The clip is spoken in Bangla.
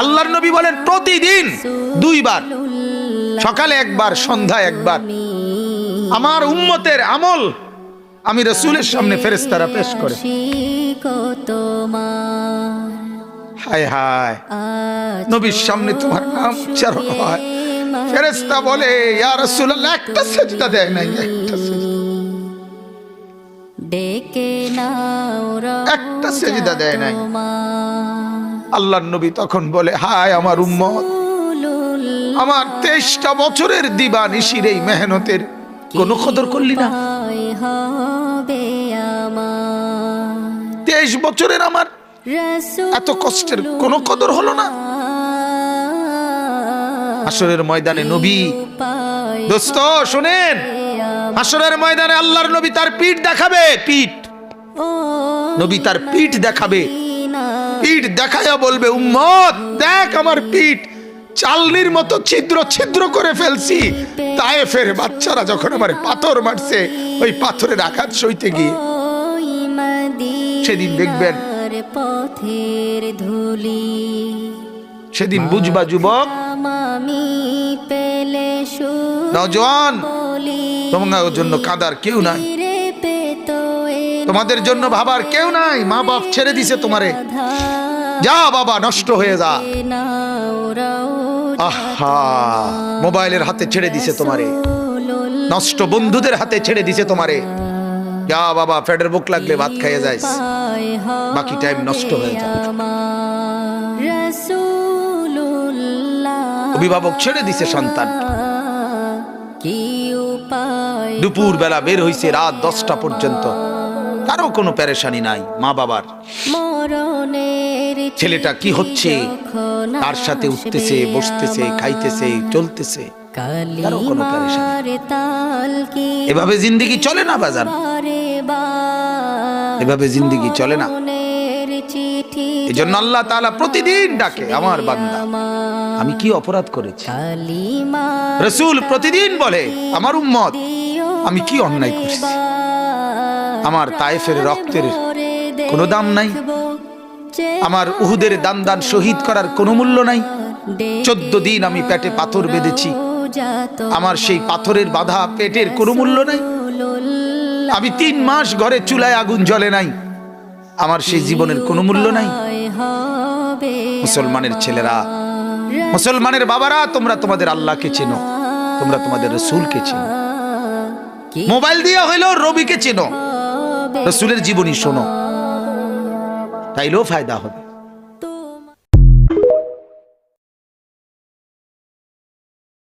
আল্লাহর নবী বলেন প্রতিদিন 2 বার, সকালে একবার, সন্ধ্যায় একবার আমার উম্মতের আমল আমি রাসূলের সামনে ফেরেশতারা পেশ করে। হায় হায়, নবীর সামনে তোমার নাম উচ্চারণ হয়, ফেরেশতা বলে ইয়া রাসূলুল্লাহ একটা সিজদা দেয় নাই, একটা সিজদা দেয় নাই। আল্লাহর নবী তখন বলে হায় আমার উম্মত, আমার 23টা বছরের দিবানিশির এই মেহনতের কোনো কদর করলি না। 23 বছরের আমার এত কষ্টের কোনো কদর হলো না। হাসরের ময়দানে নবী, দোস্ত শুনেন, হাসরের ময়দানে আল্লাহর নবী তার পিঠ দেখাবে, পিঠ, নবী তার পিঠ দেখাবে, পিঠ দেখায়া বলবে উম্মত দেখ আমার পিঠ চালনির মতো ছিদ্র ছিদ্র করে ফেলছি। তায়েফের বাচ্চারা যখন আমার পাথর মারছে, ওই পাথরের আঘাত সইতে গিয়ে সেদিন দেখবেন, সেদিন বুঝবা যুবক, নওজোয়ান, তোমার জন্য কাদার কেউ নাই, তোমাদের জন্য ভাবার কেউ নাই। মা বাপ ছেড়ে দিছে তোমারে, যা বাবা নষ্ট হয়ে যা। আহা, মোবাইলের হাতে ছেড়ে দিছে তোমারে, নষ্ট বন্ধুদের হাতে ছেড়ে দিছে তোমারে, যা বাবা পেটের ভুক লাগলে ভাত খাইয়ে যাইস, বাকি টাইম নষ্ট হয়ে যায়। অভিভাবক ছেড়ে দিছে সন্তান, দুপুর বেলা বের হইছে রাত 10টা পর্যন্ত, কারো কোনো পেরেশানি নাই। মা বাবার ছেলেটা কি হচ্ছে, তার সাথে উঠতেছে, বসতেছে, খাইতেছে, চলতেছে, কারো কোনো পেরেশানি। এভাবে জিন্দেগি চলে না বাজান, এভাবে জিন্দেগি চলে না। এজন্য আল্লাহ তাআলা প্রতিদিন ডাকে আমার বান্দা আমি কি অপরাধ করেছি। রাসূল প্রতিদিন বলে আমার উম্মত আমি কি অন্যায় করেছি। আমার তায়েফের রক্তের কোনো দাম নাই, আমার উহুদের দান দান শহীদ করার কোনো মূল্য নাই। 14 দিন আমি পেটে পাথর বেঁধেছি, আমার সেই পাথরের বাধা পেটের কোনো মূল্য নাই। আমি 3 মাস ঘরে চুলায় আগুন জ্বলে নাই, আমার সেই জীবনের কোনো মূল্য নাই। মুসলমানের ছেলেরা, মুসলমানের বাবারা, তোমরা তোমাদের আল্লাহকে চেনো, তোমরা তোমাদের রাসূলকে চেনো। মোবাইল দিয়ে হইলো রবিকে চেনো, রাসূলের জীবনী শোনো, তাইলেও ফায়দা হবে।